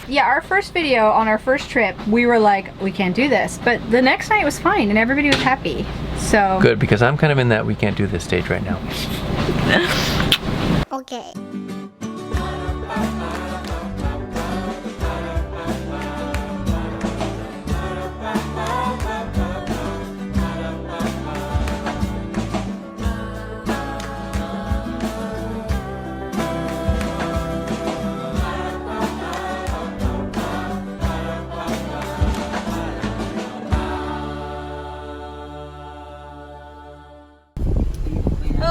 Yeah, our first video on our first trip, we were like, we can't do this. But the next night was fine and everybody was happy. So Good, because I'm kind of in that we can't do this stage right now. Okay.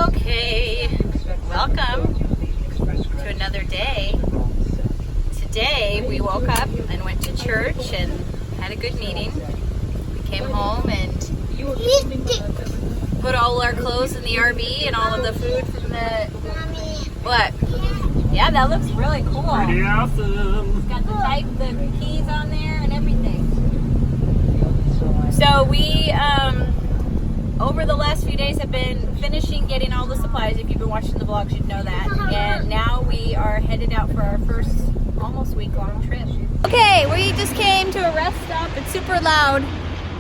okay, welcome to another day. Today we woke up and went to church and had a good meeting. We came home and put all our clothes in the RV and all of the food from the... What? Yeah, that looks really cool. Pretty awesome. It's got the keys on there and everything. So we, over the last few days have been finishing getting all the supplies. If you've been watching the vlogs, you'd know that. And now we are headed out for our first almost week-long trip. Okay, we just came to a rest stop. It's super loud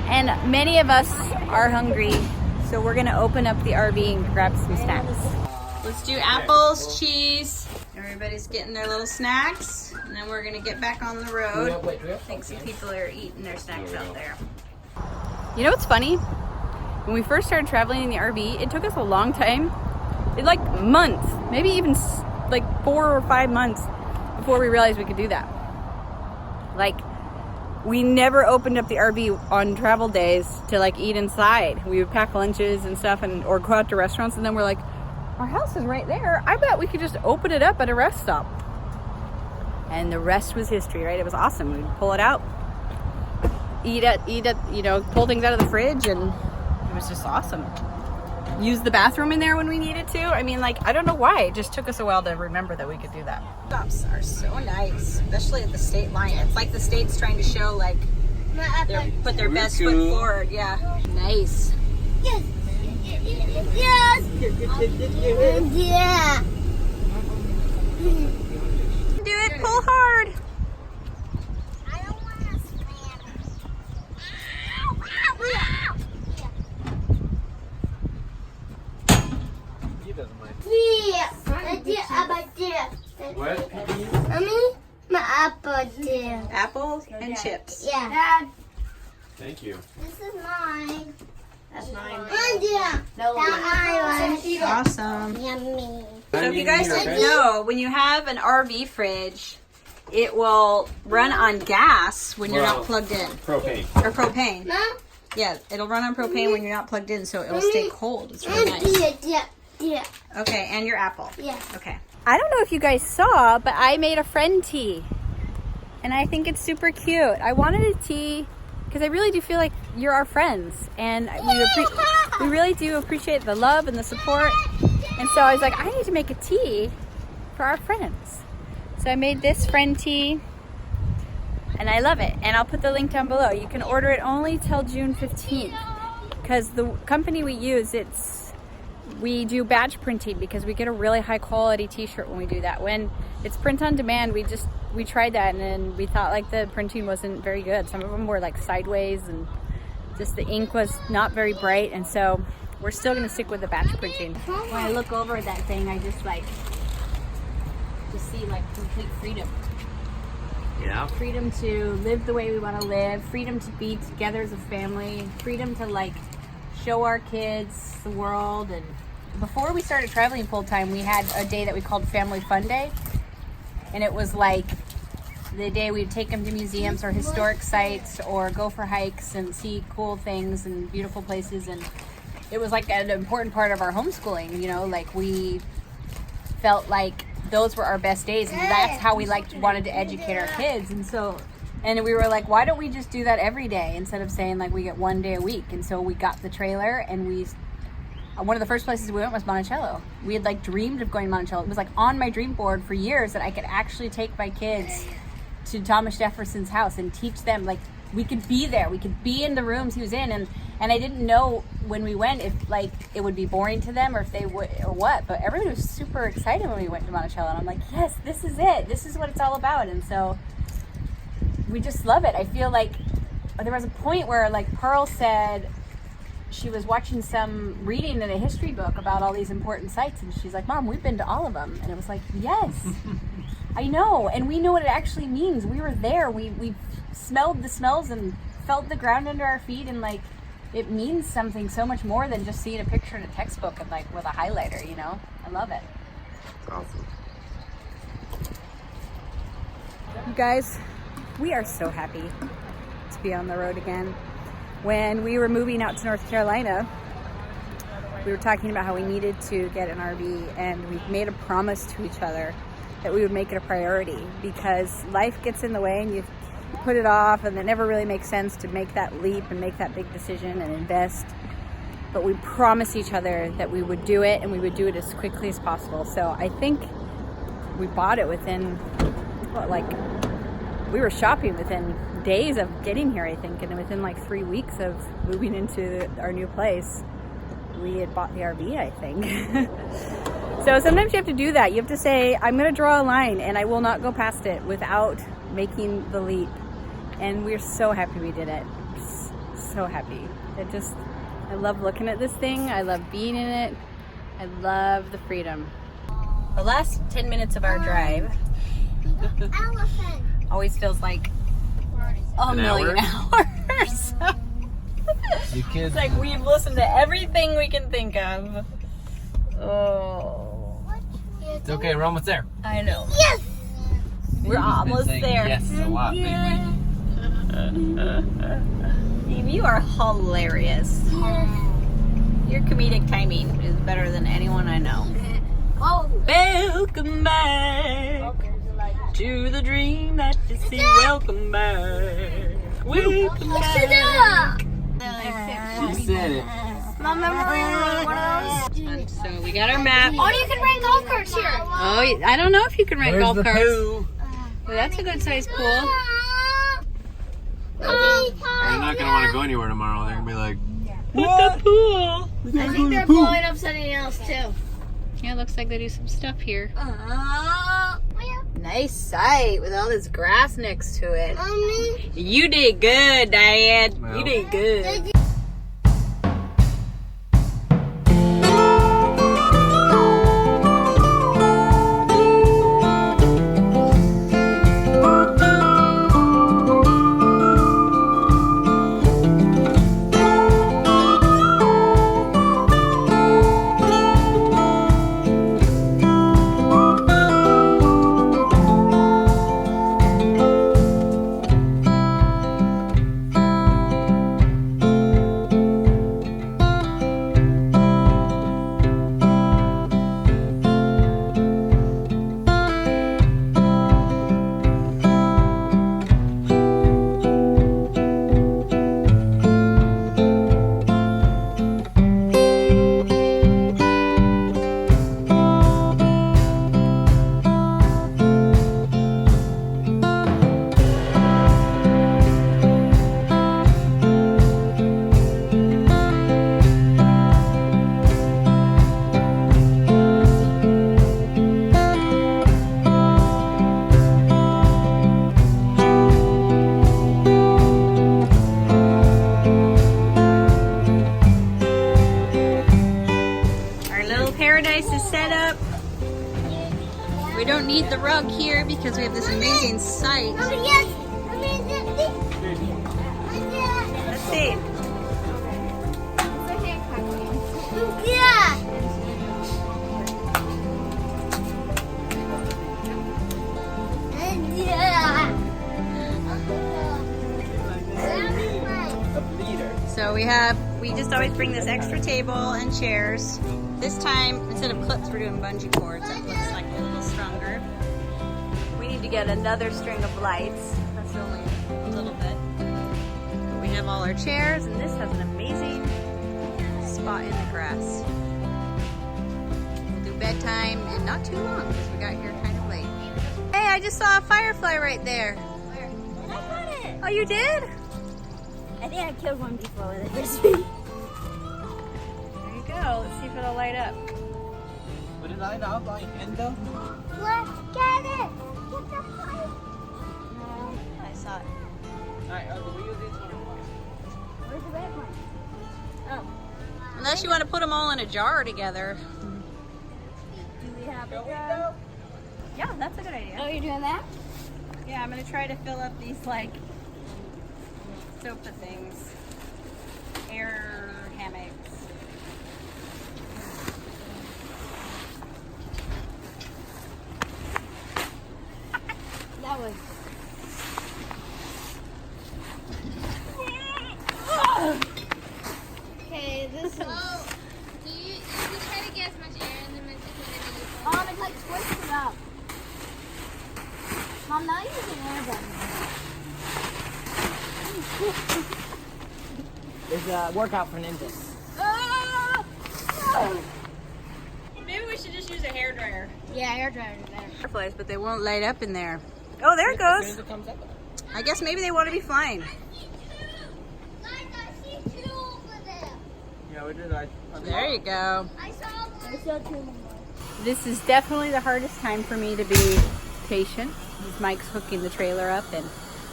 and many of us are hungry. So we're gonna open up the RV and grab some snacks. Let's do apples, cheese. Everybody's getting their little snacks. And then we're gonna get back on the road. I think some people are eating their snacks out there. You know what's funny? When we first started traveling in the RV, it took us a long time. Like months, maybe even like 4 or 5 months before we realized we could do that. Like, we never opened up the RV on travel days to like eat inside. We would pack lunches and stuff or go out to restaurants, and then we're like, our house is right there. I bet we could just open it up at a rest stop. And the rest was history, right? It was awesome. We'd pull it out, eat it, you know, pull things out of the fridge, and it was just awesome. Use the bathroom in there when we needed to. I mean, like, I don't know why. It just took us a while to remember that we could do that. Stops are so nice, especially at the state line. It's like the state's trying to show, like, put their best foot forward. Yeah. Nice. Yes. Yes. Yeah. Do it. Pull hard. I don't want to slam. He doesn't mind. What? Mommy, my apple dear. Apples and chips. Yeah. Dad, Thank you. this is mine. That's mine. And yeah. No, awesome. Yummy. So if you guys didn't know, when you have an RV fridge, it will run on gas when you're not plugged in. Propane. Or propane. Mom? Yeah, it'll run on propane when you're not plugged in, so it'll stay cold. It's really nice. Yeah. Okay, and your apple. Yeah. Okay. I don't know if you guys saw, but I made a friend tee. And I think it's super cute. I wanted a tee because I really do feel like you're our friends. And we really do appreciate the love and the support. And so I was like, I need to make a tee for our friends. So I made this friend tee. And I love it. And I'll put the link down below. You can order it only till June 15th. Because the company we use, we do batch printing because we get a really high quality t-shirt when we do that. When it's print on demand, we tried that and then we thought like the printing wasn't very good. Some of them were like sideways and just the ink was not very bright, and so we're still gonna stick with the batch printing. When I look over at that thing, I just see like complete freedom. Yeah. Freedom to live the way we want to live, freedom to be together as a family, freedom to like show our kids the world. And before we started traveling full time, we had a day that we called Family Fun Day, and it was like the day we'd take them to museums or historic sites or go for hikes and see cool things and beautiful places. And it was like an important part of our homeschooling, you know, like we felt like those were our best days, and that's how we wanted to educate our kids. And we were like, why don't we just do that every day instead of saying like we get one day a week? And so we got the trailer, and one of the first places we went was Monticello. We had like dreamed of going to Monticello. It was like on my dream board for years that I could actually take my kids to Thomas Jefferson's house and teach them, like we could be there. We could be in the rooms he was in, and I didn't know when we went if like it would be boring to them or if they would or what. But everybody was super excited when we went to Monticello, and I'm like, yes, this is it. This is what it's all about. And so we just love it. I feel like there was a point where like Pearl said she was watching some reading in a history book about all these important sites, and she's like, Mom, we've been to all of them. And it was like, yes, I know, and we know what it actually means. We were there. We smelled the smells and felt the ground under our feet, and like it means something so much more than just seeing a picture in a textbook and like with a highlighter, you know. I love it. Awesome. You guys, we are so happy to be on the road again. When we were moving out to North Carolina, we were talking about how we needed to get an RV, and we made a promise to each other that we would make it a priority, because life gets in the way and you put it off, and it never really makes sense to make that leap and make that big decision and invest. But we promised each other that we would do it, and we would do it as quickly as possible. So I think we bought it within, we were shopping within days of getting here, I think, and within like 3 weeks of moving into our new place, we had bought the RV, I think. So sometimes you have to do that. You have to say, I'm going to draw a line and I will not go past it without making the leap. And we're so happy we did it. So happy. I love looking at this thing. I love being in it. I love the freedom. The last 10 minutes of our drive Elephant. always feels like a million hours. You kids. It's like we've listened to everything we can think of. Oh, It's okay, we're almost there. I know. Yes. We're almost saying there. Yes, a lot lately. Eve, you are hilarious. Your comedic timing is better than anyone I know. Oh. Welcome back to the dream that you see. Welcome back. Welcome back. She said it. Mom, remember we were one of those? So we got our map. Oh, you can rent golf carts here. Oh, I don't know if you can rent golf carts. Poo? Well, that's a good sized pool. They're not gonna want to go anywhere tomorrow. They're gonna be like, What? The pool. I think they're blowing up something else too. Yeah, it looks like they do some stuff here. Where? Nice site with all this grass next to it. Mommy. You did good, Dad. Well. You did good. We don't need the rug here because we have this amazing site. Oh, yes. Let's see. Yeah. So we just always bring this extra table and chairs. This time, instead of clips, we're doing bungee cords. That looks like a little stronger. We need to get another string of lights. That's only a little bit. But we have all our chairs, and this has an amazing spot in the grass. We'll do bedtime in not too long because we got here kind of late. Hey, I just saw a firefly right there. Where? I got it. Oh, you did? I think I killed one before with a frisbee. There you go. Let's see if it'll light up. Would it light up on your end though? Let's get it. Get the pipe. No, I saw it. Alright, we'll use these one. Where's the red one? Oh. Unless you want to put them all in a jar together. Do we have a Yeah, that's a good idea. Oh, you're doing that? Yeah, I'm gonna try to fill up these like sofa things, air hammocks. That was. Okay, this is. Oh, you try to get as much air in them as you can. Mom, it's like squished it up. Mom, now using air gun. It's a workout for ninjas. Maybe we should just use a hairdryer. Yeah, air dryer is better. Butterflies, but they won't light up in there. Oh, there it goes. It comes up. I guess maybe they want to be flying. Guys, I see two over there. Yeah, we did. There you go. I saw one. I saw two more. This is definitely the hardest time for me to be patient. Mike's hooking the trailer up and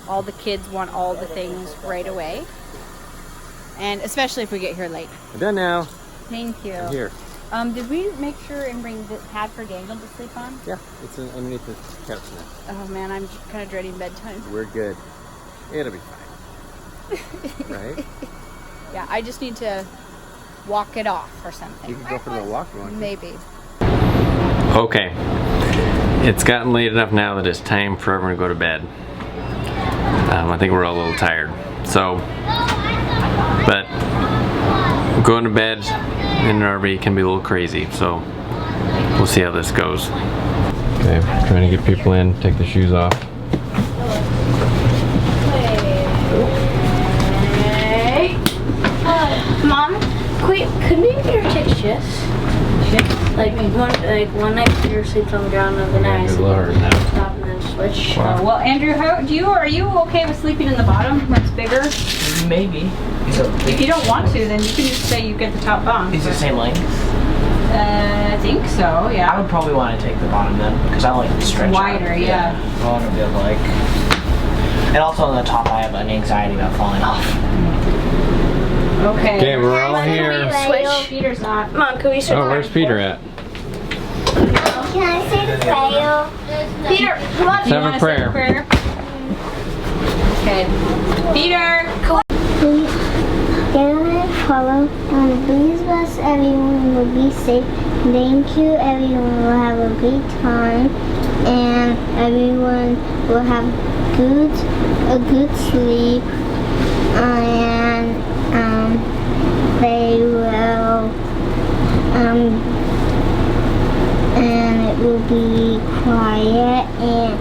all the kids want all the things right away. And especially if we get here late. We're done now. Thank you. Here. Did we make sure and bring the pad for Daniel to sleep on? Yeah, it's underneath the couch now. Oh man, I'm kind of dreading bedtime. We're good. It'll be fine. Right? Yeah, I just need to walk it off or something. You can go for the walk if you want. Maybe. Okay. It's gotten late enough now that it's time for everyone to go to bed. I think we're all a little tired. So, but going to bed in an RV can be a little crazy. So, we'll see how this goes. Okay, trying to get people in, take the shoes off. Mom, could we get her take shifts? Like one night Peter sleeps on the ground, and the night I sleep on the top, and then switch. Well, Andrew, are you okay with sleeping in the bottom where it's bigger? Maybe. If you don't want to, then you can just say you get the top bunk. Is it the same length? I think so, I yeah. would probably want to take the bottom then, because I like to stretch Wider, out. yeah. I want to be able to like. And also on the top, I have an anxiety about falling off. Okay. Okay, we're all here. Switch. Peter's not. Mom, can we switch? Oh, where's Peter at? Can I say the prayer? Peter, come on. Let's have a prayer. Okay. Peter! Please, Heavenly Father, please bless everyone will be safe. Thank you, everyone will have a great time, and everyone will have a good sleep, and they will, and it will be quiet, and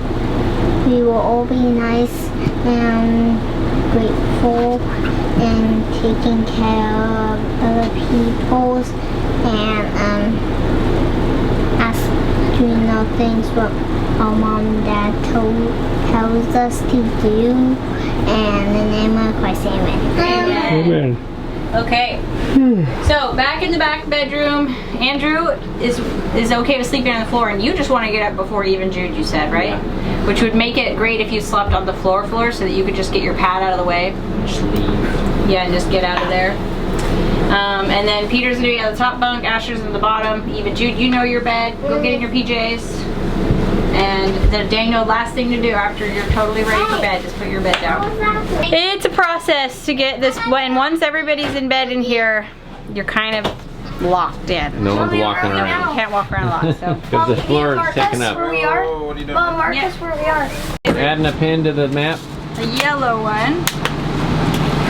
we will all be nice and grateful and taking care of other people's and doing all things what our mom and dad tells us to do. And in the name of Christ, amen. Amen. Okay. So, back in the back bedroom, Andrew is okay with sleeping on the floor, and you just want to get up before even Jude, you said, right? Yeah. Which would make it great if you slept on the floor so that you could just get your pad out of the way. Just leave. Yeah, and just get out of there. And then Peter's gonna be on the top bunk, Asher's on the bottom. Even Jude, you know your bed. Go get in your PJs. And then Daniel, last thing to do after you're totally ready for bed, just put your bed down. It's a process to get this. When once everybody's in bed in here, you're kind of locked in. No one's walking You around. can't walk around a lot. So Because the floor is sticking up. Where we are? Oh, what are you doing? Mom, mark Yeah. us where we are. Adding a pin to the map. a yellow one.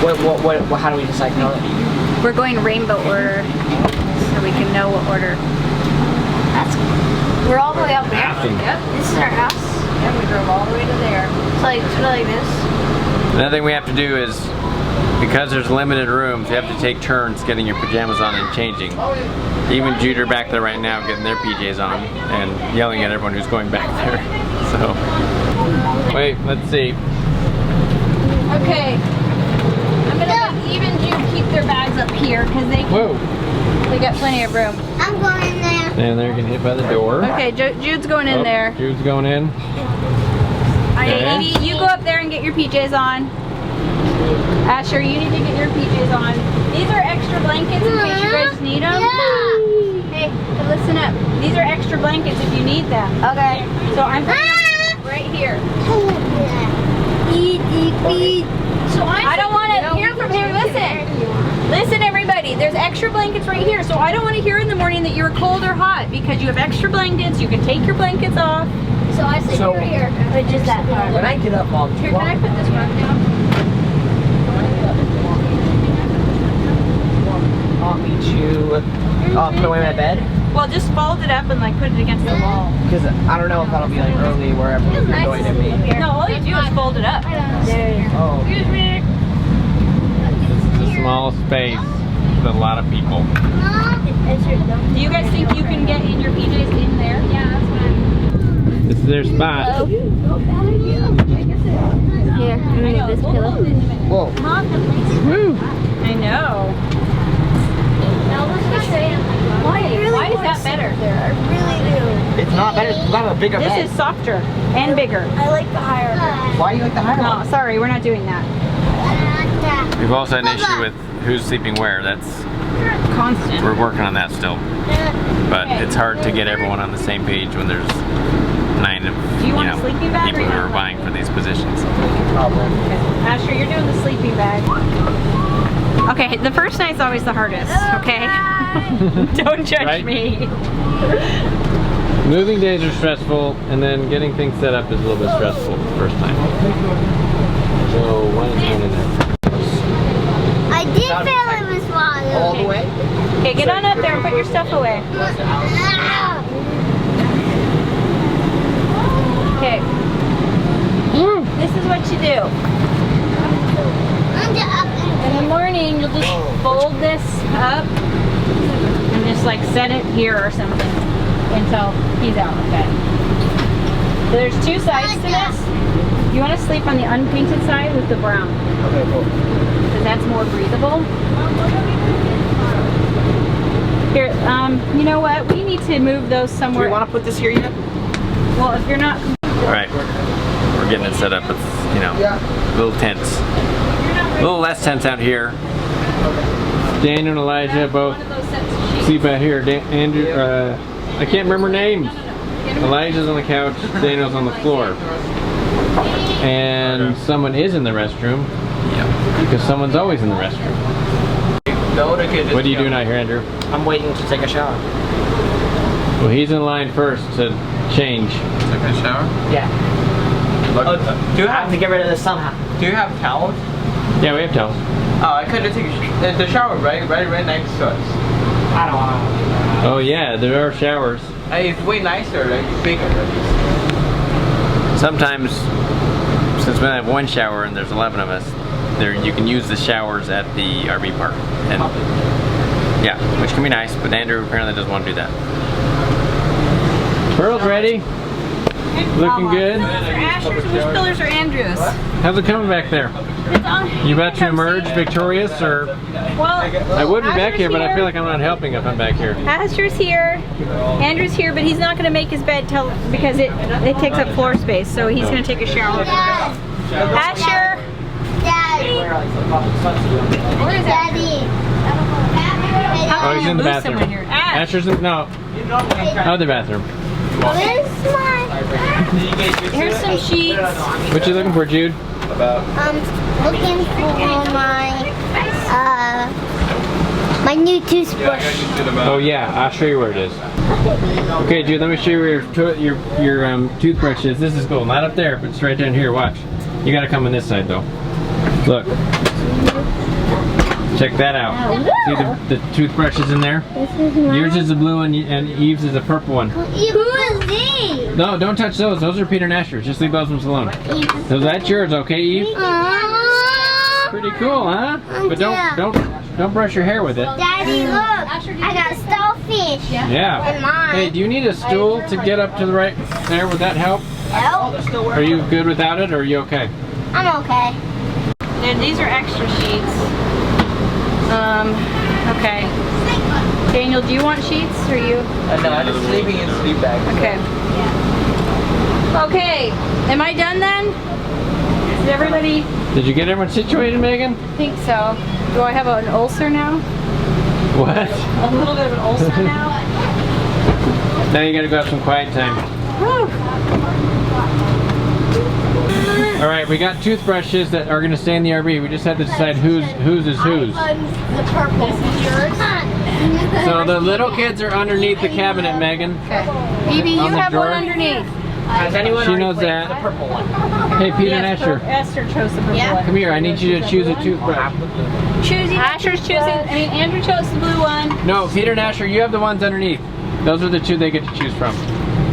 What, how do we decide color? We're going rainbow order, so we can know what order. We're all the way up there. Yep. This is our house. Yeah, we drove all the way to there. It's like sort of like this. Another thing we have to do is, because there's limited rooms, you have to take turns getting your pajamas on and changing. Even Jude are back there right now getting their PJs on and yelling at everyone who's going back there. So, wait, let's see. Okay. I'm gonna their bags up here because they got plenty of room. I'm going in there. And they're getting hit by the door. Okay, Jude's going in there. Jude's going in. Okay, Evie, you go up there and get your PJs on. Asher, you need to get your PJs on. These are extra blankets in case you guys need them. Hey, listen up. These are extra blankets if you need them. Okay. So I'm putting them right here. So I don't want to hear from here. Listen, everybody. There's extra blankets right here. So I don't want to hear in the morning that you're cold or hot because you have extra blankets. You can take your blankets off. So I sleep over here. Which is that part? When I get up, Mom, Here, can I put this rug down? want me to put away my bed? Well, just fold it up and like put it against the wall. Because I don't know if that'll be like early where everyone's going to be. No, all you do is fold it up. Oh. Excuse me. It's a small space with a lot of people. Do you guys think you can get in your PJs in there? Yeah, that's what I'm... This is their spot. Here, I'm gonna get this pillow. Whoa. Woo! I know. Why is that better? I really do. It's not better. You have a bigger bed. This is softer and bigger. I like the higher bed. Why do you like the higher No, one? sorry, we're not doing that. We've also had an issue with who's sleeping where. That's Constant. we're working on that still. But it's hard to get everyone on the same page when there's 9 of Do you want a sleeping bag people or who not? are vying for these positions. Problem. Asher, you're doing the sleeping bag. Okay, the first night's always the hardest, okay? Don't judge Right? me. Moving days are stressful, and then getting things set up is a little bit stressful the first time. So one is going in there. I did feel it was water. All the way? Okay, get on up there and put your stuff away. Okay. This is what you do. In the morning, you'll just fold this up and just like set it here or something until he's out of bed. So there's 2 sides to this. You want to sleep on the unpainted side with the brown Okay, cool. because that's more breathable. Here, you know what? We need to move those Do somewhere. we want to put this here yet? Well, if you're not, Alright, we're getting it set up. It's, you know, a little tense. A little less tense out here. Daniel and Elijah both one of those sets of sheets. sleep out here. Andrew, I can't remember names. Elijah's on the couch, Daniel's on the floor. And someone is in the restroom. Because someone's always in the restroom. What are you doing out here, Andrew? I'm waiting to take a shower. Well, he's in line first to change. Take a shower? Yeah. Do you have to get rid of this somehow? Do you have towels? Yeah, we have towels. Oh, I could have taken the shower right next to us. I don't want to. Oh yeah, there are showers. It's way nicer, like bigger at least. Sometimes, since we only have 1 shower and there's 11 of us, there you can use the showers at the RV park. And yeah, which can be nice, but Andrew apparently doesn't want to do that. Pearl's ready. Looking good. Asher's, which pillars are Andrew's? How's it coming back there? You about to emerge victorious, or? Well, I would be back here, but I feel like I'm not helping if I'm back here. Asher's here, Andrew's here, but he's not going to make his bed because it takes up floor space, so he's going to take a shower. Asher! Daddy. Where is Daddy. How Oh, can he's you in the lose bathroom. someone here? Ash! Asher's in, no, other bathroom. Where's my... Here's some sheets. What you looking for, Jude? Looking for my new toothbrush. Oh yeah, I'll show you where it is. Okay, Jude, let me show you where your toothbrush is. This is cool. Not up there, but it's right down here. Watch. You gotta come on this side though. Look. Check that out. See the toothbrushes in there? Yours is the blue one and Eve's is the purple one. Who is these? No, don't touch those. Those are Peter and Asher's. Just leave those ones alone. So that's yours, okay, Eve? Pretty cool, huh? But don't brush your hair with it. Daddy, look. I got starfish. Yeah. And mine. Hey, do you need a stool to get up to the right there? Would that help? Nope. Are you good without it, or are you okay? I'm okay. And these are extra sheets. Okay. Daniel, do you want sheets or you? No, I'm just sleeping in sleep bag. Okay. Okay. Am I done then? Is everybody? Did you get everyone situated, Megan? I think so. Do I have an ulcer now? What? A little bit of an ulcer now? Now you gotta go have some quiet time. Alright, we got toothbrushes that are gonna stay in the RV. We just have to decide whose is whose. The purple. This is yours. So the little kids are underneath the cabinet, Megan. Okay. Phoebe, you On the have drawer? one underneath. Has anyone She already knows played that. the purple one? Hey, Peter and Yes, Asher. Esther chose the purple one. Come here, I need you to choose a toothbrush. Asher's choosing, Andrew chose the blue one. No, Peter and Asher, you have the ones underneath. Those are the two they get to choose from.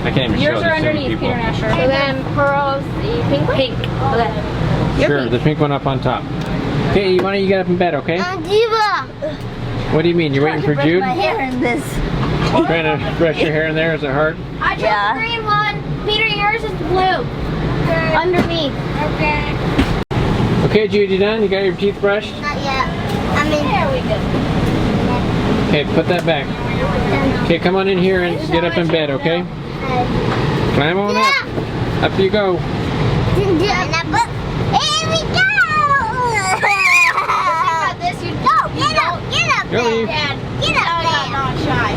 I can't even Yours show are this to underneath, people. Peter and Asher. So then Pearl's the pink one? Pink. Okay. Sure, the pink one up on top. Okay, why don't you get up in bed, okay? Diva! What do you mean? You're waiting for Jude? My hair in this. Trying to brush your hair in there? Is it hard? I chose the green one. Peter, yours is blue. Underneath. Okay. Okay, Jude, you done? You got your teeth brushed? Not yet. I mean, there we go. Okay, put that back. Okay, come on in here and get up in bed, okay? Climb on up. Up you go. Here we go. This you go. Get up, Go, there, Eve. Dad. Get up, there. Not shy.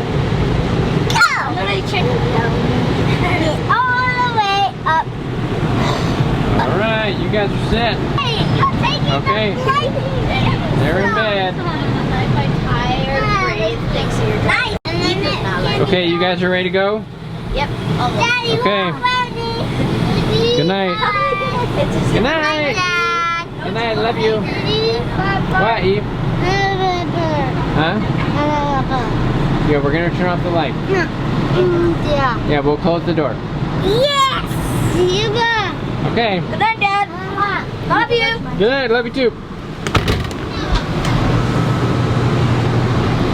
Go. All the way up. All right, you guys are set. Hey, I'll take it. Okay. They're in bed. My tired breathe thinks you're nice. Okay, you guys are ready to go? Yep. Daddy, Okay. we're ready. Good night. Good night. Dad. Good night, love you. What, Eve? Huh? Yeah, we're gonna turn off the light. Yeah. Yeah, we'll close the door. Yes. See you again. Okay. Good night, Dad. Love you. Good night, love you too.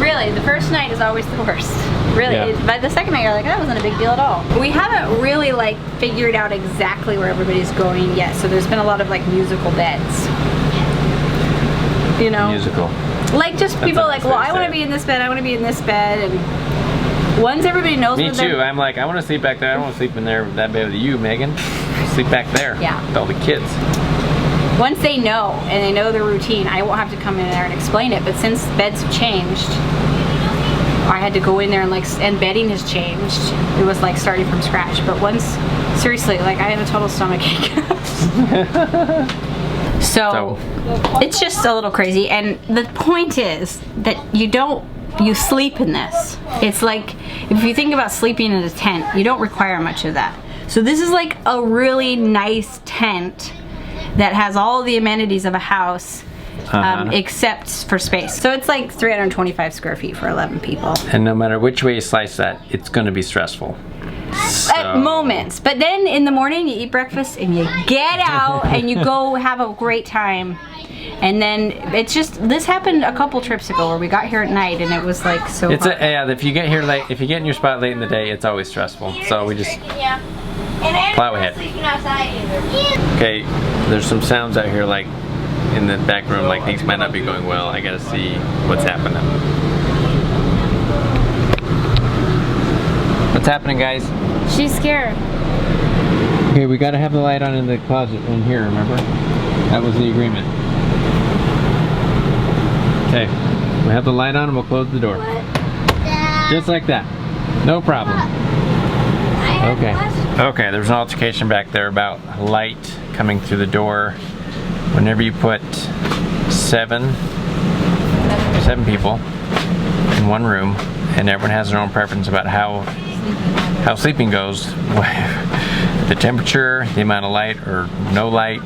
Really, the first night is always the worst. Really, Yeah. by the second night you're like, that wasn't a big deal at all. We haven't really like figured out exactly where everybody's going yet, so there's been a lot of like musical beds. You know? Musical. Like just people a like, nice well, way to I want say to it. be in this bed, I want to be in this bed, and once everybody knows Me what they're- too. I'm like, I want to sleep back there. I don't want to sleep in there that bed with you, Megan. Sleep back there. Yeah. With all the kids. once they know and they know the routine, I won't have to come in there and explain it. But since beds have changed, I had to go in there and and bedding has changed. It was like starting from scratch. But once, seriously, like I have a total stomach ache. So it's just a little crazy. And the point is that you sleep in this. It's like, if you think about sleeping in a tent, you don't require much of that. So this is like a really nice tent that has all the amenities of a house, except for space. So it's like 325 square feet for 11 people. And no matter which way you slice that, it's going to be stressful. At moments. But then in the morning you eat breakfast and you get out and you go have a great time. And then it's just, this happened a couple trips ago where we got here at night and it was like so hard. Yeah, if you get here late, if you get in your spot late in the day, it's always stressful. So we just plow ahead. Okay, there's some sounds out here like in the back room, like things might not be going well. I gotta see what's happening. What's happening, guys? She's scared. Okay, we gotta have the light on in the closet in here, remember? That was the agreement. Okay, we have the light on and we'll close the door. Just like that. No problem. Okay. Okay, there's an altercation back there about light coming through the door. Whenever you put seven people in one room, and everyone has their own preference about how sleeping goes, the temperature, the amount of light or no light,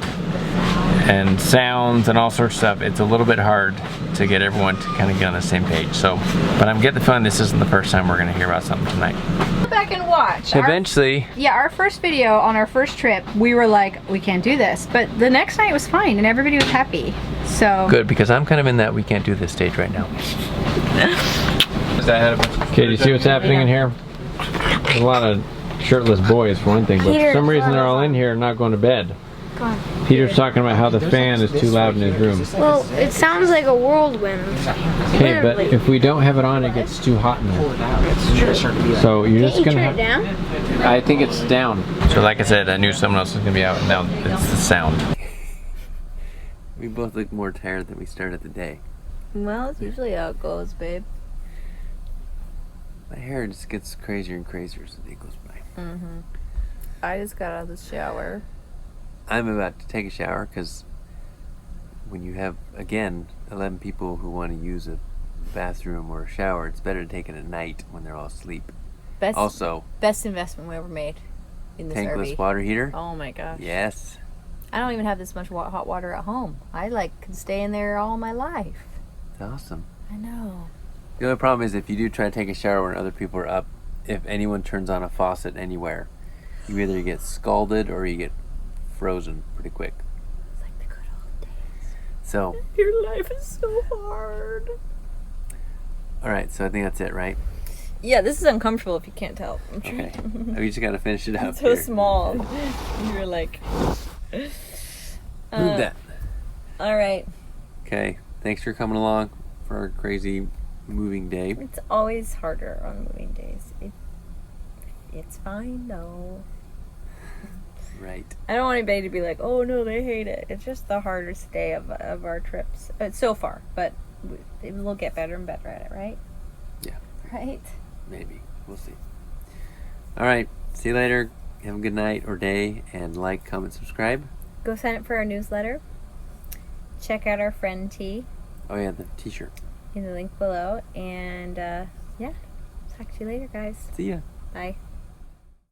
and sounds and all sorts of stuff, it's a little bit hard to get everyone to kind of get on the same page. So, but I'm getting the feeling this isn't the first time we're going to hear about something tonight. Go back and watch. Eventually. Our first video on our first trip, we were like, we can't do this. But the next night was fine and everybody was happy. So Good, because I'm kind of in that we can't do this stage right now. Okay, do you see what's happening in here? There's a lot of shirtless boys for one thing, but for some reason they're all in here and not going to bed. Peter's talking about how the fan is too loud in his room. Well, it sounds like a whirlwind. Okay, but Literally. if we don't have it on, it gets too hot in Pull there. it out. It's gonna start to be like. So you're Can't just you gonna turn have. it down? I think it's down. So like I said, I knew someone else was gonna be out. Now it's the sound. We both look more tired than we started the day. Well, it's usually how it goes, babe. My hair just gets crazier and crazier as the day goes by. I just got out of the shower. I'm about to take a shower because when you have, again, 11 people who want to use a bathroom or a shower, it's better to take it at night when they're all asleep. Best Also, best investment we ever made in this tankless RV. water heater. Oh my gosh. Yes. I don't even have this much hot water at home. I can stay in there all my life. It's awesome. I know. The only problem is if you do try to take a shower when other people are up, if anyone turns on a faucet anywhere, you either get scalded or you get frozen pretty quick. It's like the good old days. So, Your life is so hard. alright, so I think that's it, right? Yeah, this is uncomfortable if you can't tell. I'm Okay. trying. We just gotta finish it up It's so here. small. You're like. Move that. All right. Okay. Thanks for coming along for our crazy moving day. It's always harder on moving days. It's fine though. Right. I don't want anybody to be like, oh no, they hate it. It's just the hardest day of our trips so far, but we'll get better and better at it, right? Yeah. Right. Maybe. We'll see. Alright. See you later. Have a good night or day, and like, comment, subscribe. Go sign up for our newsletter. Check out our friend T Oh yeah, the t-shirt. in the link below. And yeah, talk to you later, guys. See ya. Bye.